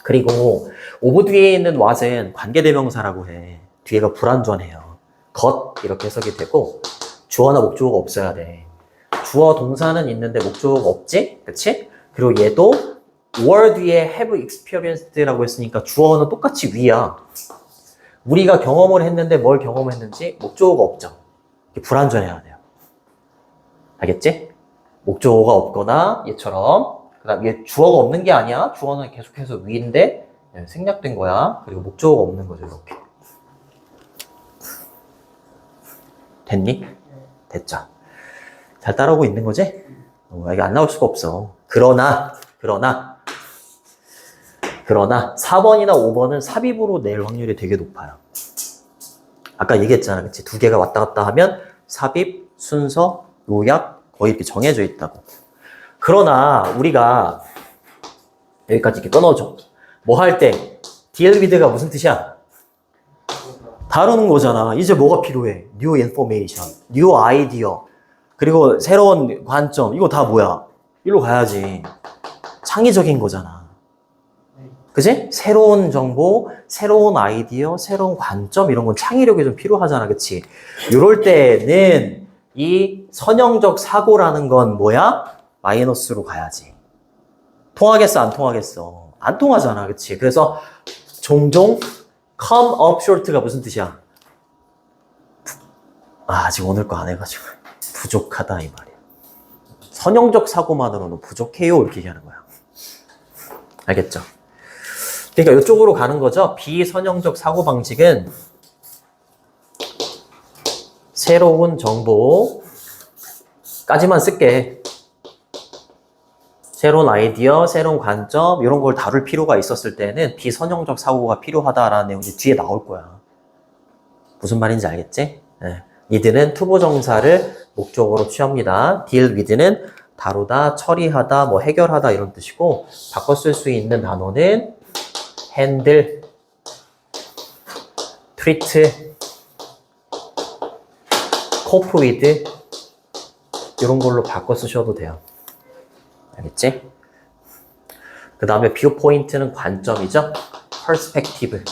그리고 오브 뒤에 있는 what은 관계대명사라고 해. 뒤에가 불완전해요. 것 이렇게 해석이 되고 주어나 목적어가 없어야 돼. 주어 동사는 있는데 목적어가 없지? 그치? 그리고 얘도 were 뒤에 have experienced라고 했으니까 주어는 똑같이 we야. 우리가 경험을 했는데 뭘 경험했는지 목적어가 없죠. 불완전해야 돼요. 알겠지? 목적어가 없거나 얘처럼 그 다음 얘 주어가 없는 게 아니야. 주어는 계속해서 we인데 생략된 거야. 그리고 목적어가 없는 거죠. 이렇게. 됐니? 됐죠. 잘 따라오고 있는 거지? 이게 안 나올 수가 없어. 그러나 4번이나 5번은 삽입으로 낼 확률이 되게 높아요. 아까 얘기했잖아. 그치? 두 개가 왔다 갔다 하면 삽입, 순서, 요약 거의 이렇게 정해져 있다고. 그러나 우리가 여기까지 이렇게 끊어줘. 뭐 할 때 deal with가 무슨 뜻이야? 다루는 거잖아. 이제 뭐가 필요해? new information, new idea, 그리고 새로운 관점. 이거 다 뭐야? 일로 가야지. 창의적인 거잖아. 그치? 새로운 정보, 새로운 아이디어, 새로운 관점 이런 건 창의력이 좀 필요하잖아. 그치? 이럴 때는 이 선형적 사고라는 건 뭐야? 마이너스로 가야지. 통하겠어? 안 통하겠어? 안 통하잖아. 그치? 그래서 종종 come up short가 무슨 뜻이야? 아직 오늘 거 안 해가지고 부족하다 이 말이야. 선형적 사고만으로는 부족해요 이렇게 얘기하는 거야. 알겠죠? 그러니까 이쪽으로 가는 거죠. 비선형적 사고방식은 새로운 정보까지만 쓸게. 새로운 아이디어, 새로운 관점 이런 걸 다룰 필요가 있었을 때는 비선형적 사고가 필요하다라는 내용이 뒤에 나올 거야. 무슨 말인지 알겠지? 네. need는 투부정사를 목적으로 취합니다. deal with는 다루다, 처리하다, 뭐 해결하다 이런 뜻이고 바꿔 쓸 수 있는 단어는 handle, treat, cope with 이런 걸로 바꿔 쓰셔도 돼요. 알겠지? 그 다음에 뷰 포인트는 관점이죠. perspective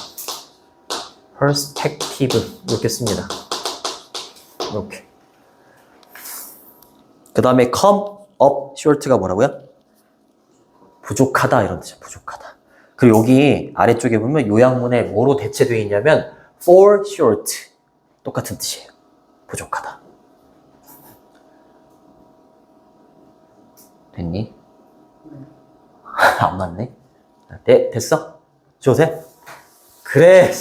이렇게 씁니다. 이렇게. 그 다음에 come up short가 뭐라고요? 부족하다 이런 뜻이야. 부족하다. 그리고 여기 아래쪽에 보면 요약문에 뭐로 대체되어 있냐면 fall short 똑같은 뜻이에요. 부족하다. 됐니? 안 맞네? 됐어? 조세? 그래.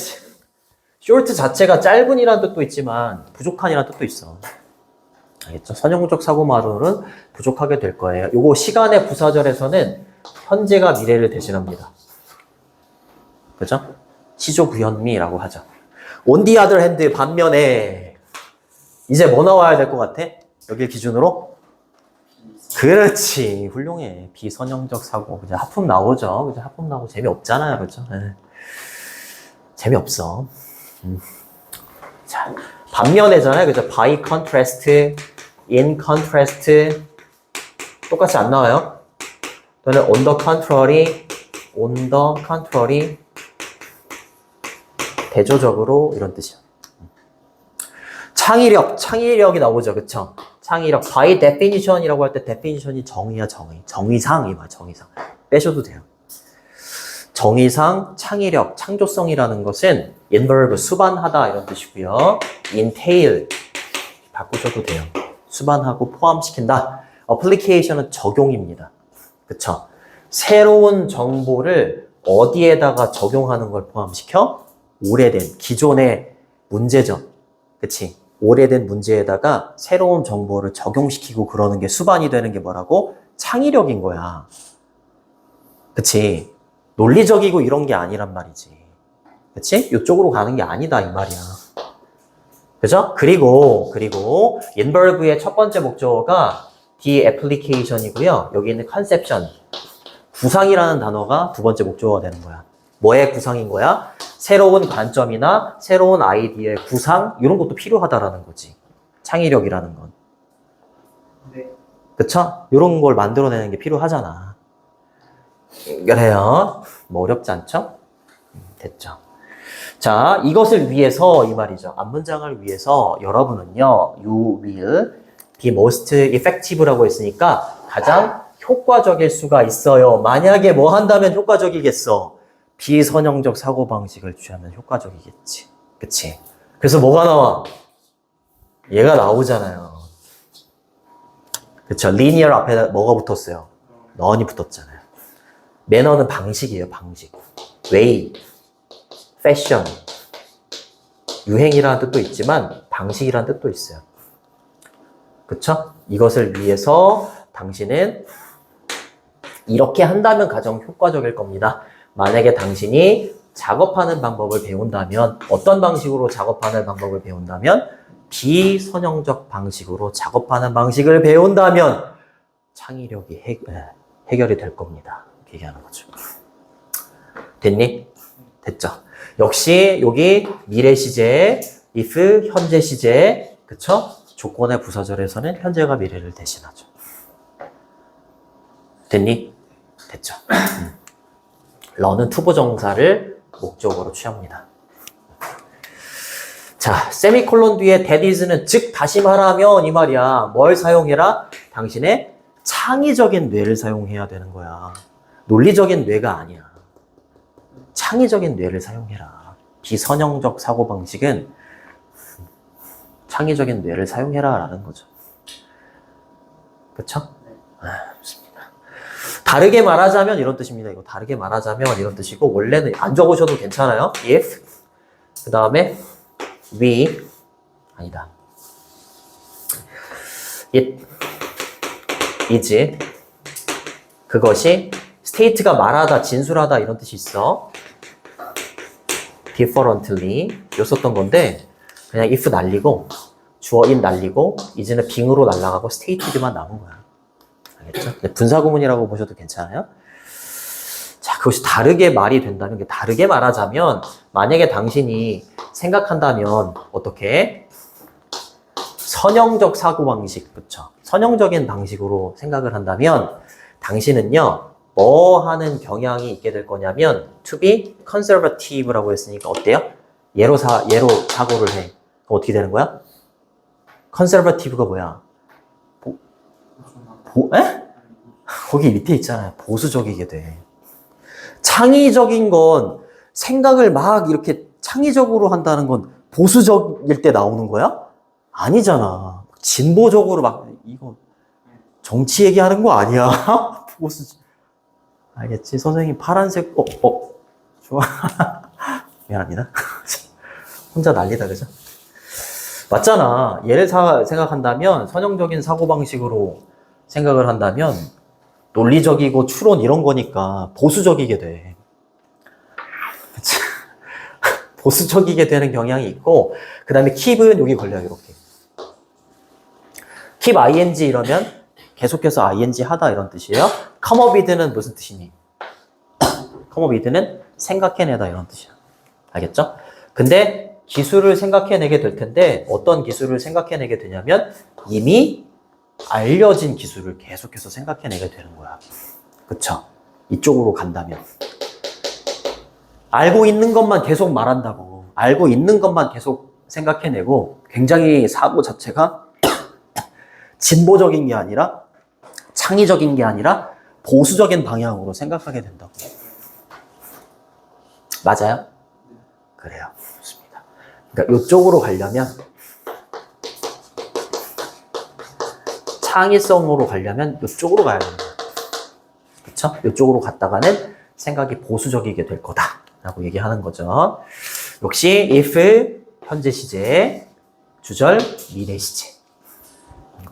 short 자체가 짧은이라는 뜻도 있지만 부족한이라는 뜻도 있어. 알겠죠? 선형적 사고마루는 부족하게 될 거예요. 요거 시간의 부사절에서는 현재가 미래를 대신합니다. 그죠? 시조구현미라고 하죠. On the other hand, 반면에 이제 뭐 나와야 될 것 같아? 여기 기준으로? 그렇지. 훌륭해. 비선형적 사고. 그죠? 하품 나오죠. 그죠? 하품 나오고 재미없잖아요. 그죠? 네. 재미없어. 자, 반면에잖아요. 그죠? by contrast, in contrast. 똑같이 안 나와요? 또는 on the contrary, 대조적으로 이런 뜻이야. 창의력이 나오죠. 그쵸? 창의력. by definition이라고 할 때 definition이 정의야, 정의. 정의상, 이 말, 정의상. 빼셔도 돼요. 정의상, 창의력, 창조성이라는 것은 involve, 수반하다 이런 뜻이고요. entail, 바꾸셔도 돼요. 수반하고 포함시킨다. application은 적용입니다. 그쵸? 새로운 정보를 어디에다가 적용하는 걸 포함시켜? 오래된, 기존의 문제점. 그치? 오래된 문제에다가 새로운 정보를 적용시키고 그러는 게 수반이 되는 게 뭐라고? 창의력인 거야. 그치? 논리적이고 이런 게 아니란 말이지. 그치? 이쪽으로 가는 게 아니다 이 말이야. 그죠? 그리고 involve의 첫 번째 목적어가 the application이고요. 여기 있는 conception, 구상이라는 단어가 두 번째 목적어가 되는 거야. 뭐의 구상인 거야? 새로운 관점이나 새로운 아이디어의 구상 이런 것도 필요하다라는 거지. 창의력이라는 건. 네. 그쵸? 이런 걸 만들어내는 게 필요하잖아. 그래요. 뭐 어렵지 않죠? 됐죠. 자, 이것을 위해서 이 말이죠. 앞문장을 위해서 여러분은요, you will be most effective라고 했으니까 가장 효과적일 수가 있어요. 만약에 뭐 한다면 효과적이겠어? 비선형적 사고방식을 취하면 효과적이겠지. 그치? 그래서 뭐가 나와? 얘가 나오잖아요. 그쵸? linear 앞에 뭐가 붙었어요? 넌이 붙었잖아요. 매너는 방식이에요, 방식. way, fashion. 유행이라는 뜻도 있지만 방식이라는 뜻도 있어요. 그쵸? 이것을 위해서 당신은 이렇게 한다면 가장 효과적일 겁니다. 만약에 당신이 작업하는 방법을 배운다면, 어떤 방식으로 작업하는 방법을 배운다면, 비선형적 방식으로 작업하는 방식을 배운다면 창의력이 해결이 될 겁니다. 이렇게 얘기하는 거죠. 됐니? 됐죠? 역시 여기 미래 시제, if 현재 시제, 그쵸? 조건의 부사절에서는 현재가 미래를 대신하죠. 됐니? 됐죠? 러는 투부정사를 목적으로 취합니다. 자, 세미콜론 뒤에 that is는 즉 다시 말하면 이 말이야. 뭘 사용해라? 당신의 창의적인 뇌를 사용해야 되는 거야. 논리적인 뇌가 아니야. 창의적인 뇌를 사용해라. 비선형적 사고방식은 창의적인 뇌를 사용해라 라는 거죠. 그쵸? 좋습니다. 다르게 말하자면 이런 뜻입니다. 이거 다르게 말하자면 이런 뜻이고, 원래는 안 적으셔도 괜찮아요. if, 그 다음에 we, 아니다. it, is, 그것이 state가 말하다, 진술하다 이런 뜻이 있어. differently 요 썼던 건데 그냥 if 날리고 주어 in 날리고 is는 빙으로 날라가고 stated만 남은 거야. 알겠죠? 분사구문이라고 보셔도 괜찮아요. 자, 그것이 다르게 말이 된다는 게, 다르게 말하자면 만약에 당신이 생각한다면 어떻게? 선형적 사고방식, 그쵸? 선형적인 방식으로 생각을 한다면 당신은요, 뭐 하는 경향이 있게 될 거냐면 to be conservative라고 했으니까 어때요? 예로 사고를 해. 그럼 어떻게 되는 거야? conservative가 뭐야? 거기 밑에 있잖아요. 보수적이게 돼. 창의적인 건, 생각을 막 이렇게 창의적으로 한다는 건 보수적일 때 나오는 거야? 아니잖아. 진보적으로 막, 이거 정치 얘기하는 거 아니야. 보수. 알겠지? 선생님 파란색, 좋아. 미안합니다. 혼자 난리다, 그죠? 맞잖아. 얘를 생각한다면, 선형적인 사고방식으로 생각을 한다면, 논리적이고 추론 이런 거니까 보수적이게 돼. 그치? 보수적이게 되는 경향이 있고, 그 다음에 keep은 여기 걸려요, 이렇게. keep ing 이러면 계속해서 ing 하다 이런 뜻이에요. come up with는 무슨 뜻이니? come up with는 생각해내다 이런 뜻이야. 알겠죠? 근데 기술을 생각해내게 될 텐데 어떤 기술을 생각해내게 되냐면 이미 알려진 기술을 계속해서 생각해내게 되는 거야. 그쵸? 이쪽으로 간다면. 알고 있는 것만 계속 말한다고. 알고 있는 것만 계속 생각해내고 굉장히 사고 자체가 진보적인 게 아니라 창의적인 게 아니라 보수적인 방향으로 생각하게 된다고. 맞아요? 그래요. 좋습니다. 그러니까 이쪽으로 가려면 창의성으로 가려면 이쪽으로 가야 됩니다. 그쵸? 이쪽으로 갔다가는 생각이 보수적이게 될 거다 라고 얘기하는 거죠. 역시 if 현재 시제, 주절 미래 시제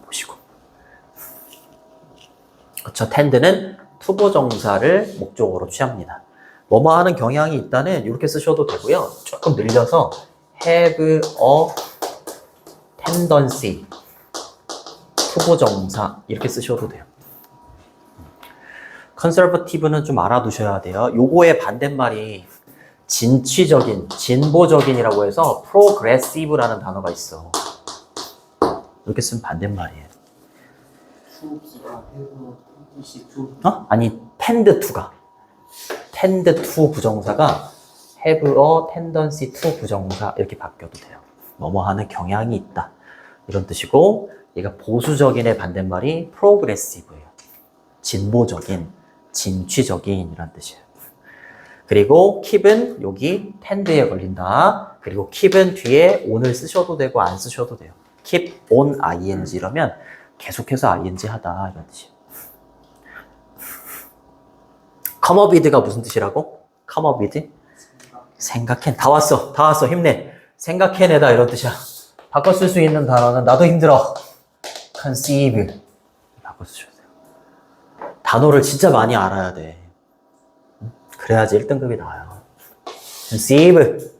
보시고, 그쵸? tend는 투부정사를 목적으로 취합니다. 뭐뭐 하는 경향이 있다는 이렇게 쓰셔도 되고요. 조금 늘려서 have a tendency 투부정사 이렇게 쓰셔도 돼요. conservative는 좀 알아두셔야 돼요. 요거의 반대말이 진취적인, 진보적인이라고 해서 progressive라는 단어가 있어. 이렇게 쓰면 반대말이에요. 아니, tend to가. tend to 부정사가 have a tendency to 부정사 이렇게 바뀌어도 돼요. 뭐뭐 하는 경향이 있다. 이런 뜻이고, 얘가 보수적인의 반대말이 progressive예요. 진보적인, 진취적인 이란 뜻이에요. 그리고 keep은 여기 tend에 걸린다. 그리고 keep은 뒤에 on을 쓰셔도 되고 안 쓰셔도 돼요. keep on ing 이러면 계속해서 ing 하다 이런 뜻이에요. come up with가 무슨 뜻이라고? come up with? 생각해. 다 왔어. 힘내. 생각해내다 이런 뜻이야. 바꿔 쓸 수 있는 단어는 나도 힘들어. conceive. 바꿔 쓰셔도 돼요. 단어를 진짜 많이 알아야 돼. 그래야지 1등급이 나와요. conceive.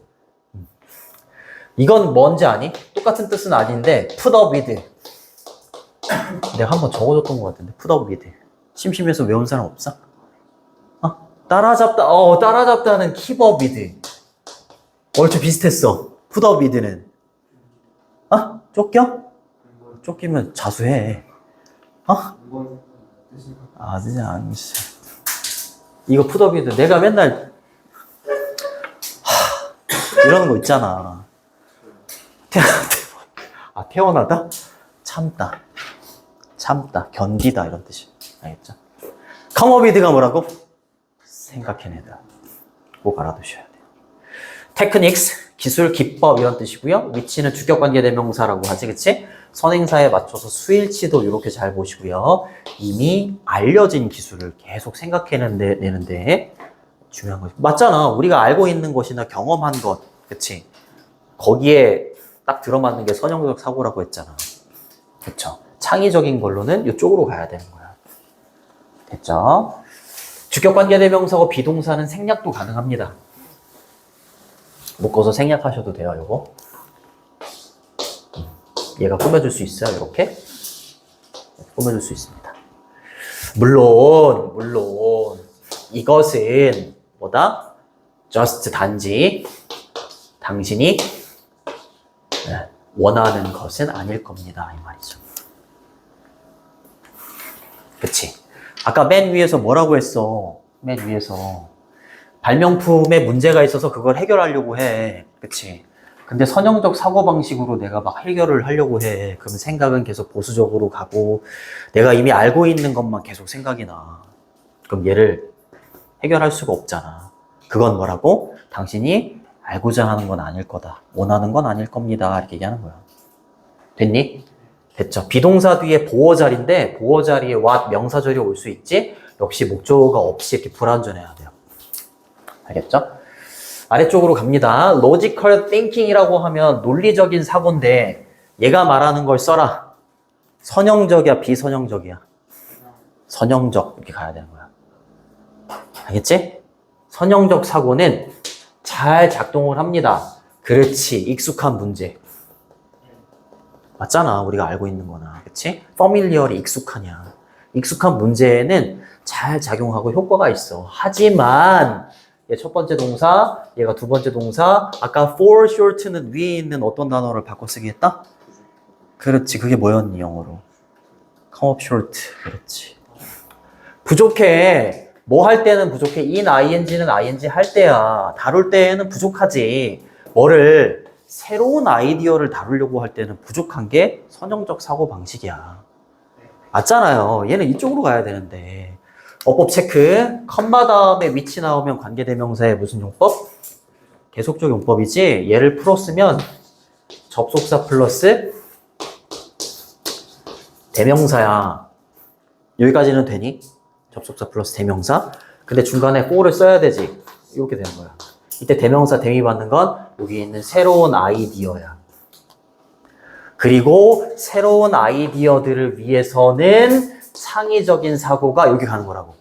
이건 뭔지 아니? 똑같은 뜻은 아닌데 put up with. 내가 한번 적어줬던 것 같은데 put up with. 심심해서 외운 사람 없어? 따라잡다. 따라잡다는 keep up with. 얼추 비슷했어. put up with는. 쫓겨? 쫓기면 자수해. 진짜 아니지. 이거 put up with. 내가 맨날 이러는 거 있잖아. 태어나다? 참다. 견디다 이런 뜻이. 알겠죠? come up with가 뭐라고? 생각해내다. 꼭 알아두셔야 돼요. techniques, 기술, 기법 이런 뜻이고요. 위치는 주격관계대명사라고 하지, 그치? 선행사에 맞춰서 수일치도 이렇게 잘 보시고요. 이미 알려진 기술을 계속 생각해내는데 중요한 거지. 맞잖아. 우리가 알고 있는 것이나 경험한 것, 그치? 거기에 딱 들어맞는 게 선형적 사고라고 했잖아. 그쵸? 창의적인 걸로는 이쪽으로 가야 되는 거야. 됐죠? 주격관계대명사고 비동사는 생략도 가능합니다. 묶어서 생략하셔도 돼요, 요거. 얘가 꾸며줄 수 있어요, 이렇게. 꾸며줄 수 있습니다. 물론, 이것은 뭐다? just 단지, 당신이 원하는 것은 아닐 겁니다, 이 말이죠. 그치? 아까 맨 위에서 뭐라고 했어? 맨 위에서. 발명품에 문제가 있어서 그걸 해결하려고 해. 그치? 근데 선형적 사고방식으로 내가 막 해결을 하려고 해. 그럼 생각은 계속 보수적으로 가고, 내가 이미 알고 있는 것만 계속 생각이 나. 그럼 얘를 해결할 수가 없잖아. 그건 뭐라고? 당신이 알고자 하는 건 아닐 거다. 원하는 건 아닐 겁니다. 이렇게 얘기하는 거야. 됐니? 됐죠. 비동사 뒤에 보어자리인데 보어자리에 what 명사절이 올 수 있지? 역시 목적어가 없이 이렇게 불완전해야 돼요. 알겠죠? 아래쪽으로 갑니다. logical thinking이라고 하면 논리적인 사고인데 얘가 말하는 걸 써라. 선형적이야, 비선형적이야? 선형적 이렇게 가야 되는 거야. 알겠지? 선형적 사고는 잘 작동을 합니다. 그렇지. 익숙한 문제. 맞잖아. 우리가 알고 있는 거나. 그치? familiar이 익숙하냐. 익숙한 문제에는 잘 작용하고 효과가 있어. 하지만 얘 첫 번째 동사, 얘가 두 번째 동사, 아까 for short는 위에 있는 어떤 단어를 바꿔 쓰기 했다? 그렇지. 그게 뭐였니, 영어로? come up short. 그렇지. 부족해. 뭐 할 때는 부족해. in, ing는 ing 할 때야. 다룰 때는 부족하지. 뭐를 새로운 아이디어를 다루려고 할 때는 부족한 게 선형적 사고방식이야. 맞잖아요. 얘는 이쪽으로 가야 되는데. 어법 체크. 컴마 다음에 위치 나오면 관계대명사의 무슨 용법? 계속적 용법이지. 얘를 풀었으면 접속사 플러스 대명사야. 여기까지는 되니? 접속사 플러스 대명사. 근데 중간에 for를 써야 되지. 이렇게 되는 거야. 이때 대명사 대미 받는 건 여기 있는 새로운 아이디어야. 그리고 새로운 아이디어들을 위해서는 창의적인 사고가 여기 가는 거라고.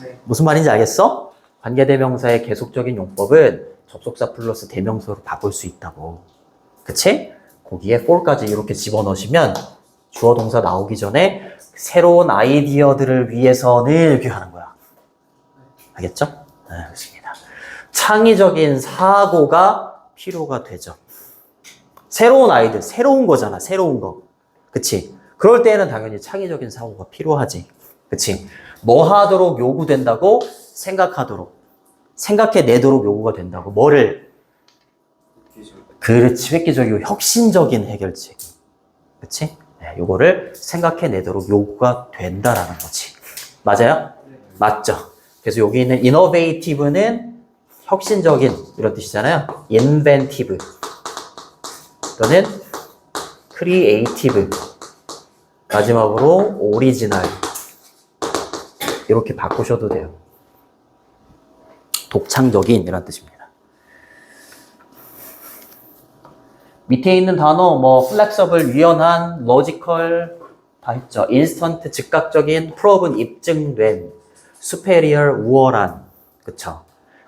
네. 무슨 말인지 알겠어? 관계대명사의 계속적인 용법은 접속사 플러스 대명사로 바꿀 수 있다고. 그치? 거기에 for까지 이렇게 집어넣으시면 주어 동사 나오기 전에 새로운 아이디어들을 위해서는 이렇게 하는 거야. 알겠죠? 네, 그렇습니다. 창의적인 사고가 필요가 되죠. 새로운 아이들, 새로운 거잖아, 새로운 거. 그치? 그럴 때는 당연히 창의적인 사고가 필요하지. 그치? 뭐 하도록 요구된다고? 생각하도록. 생각해내도록 요구가 된다고. 뭐를? 그렇지, 획기적이고 혁신적인 해결책. 그치? 네, 요거를 생각해내도록 요구가 된다라는 거지. 맞아요? 맞죠? 그래서 여기 있는 innovative는 혁신적인 이런 뜻이잖아요. inventive 또는 creative 마지막으로 original 이렇게 바꾸셔도 돼요. 독창적인 이런 뜻입니다. 밑에 있는 단어 뭐 flexible 유연한, logical 다 했죠. instant 즉각적인, proven 입증된, superior 우월한, 그쵸?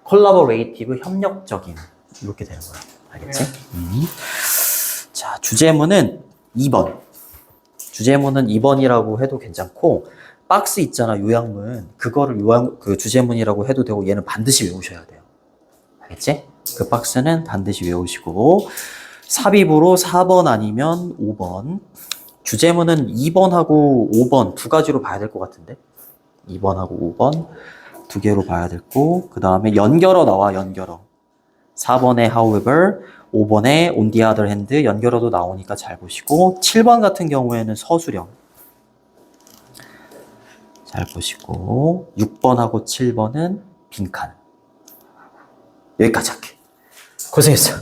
collaborative 협력적인 이렇게 되는 거야. 알겠지? 자, 주제문은 2번. 주제문은 2번이라고 해도 괜찮고 박스 있잖아, 요약문. 그거를 그 주제문이라고 해도 되고 얘는 반드시 외우셔야 돼요. 알겠지? 그 박스는 반드시 외우시고 삽입으로 4번 아니면 5번. 주제문은 2번하고 5번 두 가지로 봐야 될 것 같은데 2번하고 5번 두 개로 봐야 됐고 그 다음에 연결어 나와 연결어 4번에 however 5번에 on the other hand 연결어도 나오니까 잘 보시고 7번 같은 경우에는 서술형 잘 보시고 6번하고 7번은 빈칸 여기까지 할게 고생했어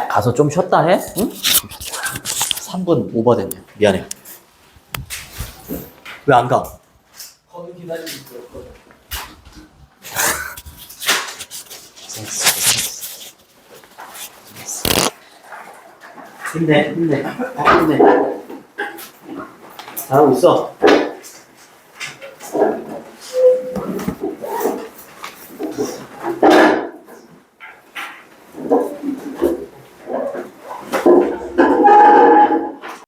가서 좀 쉬었다 해 응? 3분 오버됐네 미안해 왜 안 가? 거기 기다리고 있어요. 힘내. 잘하고 있어.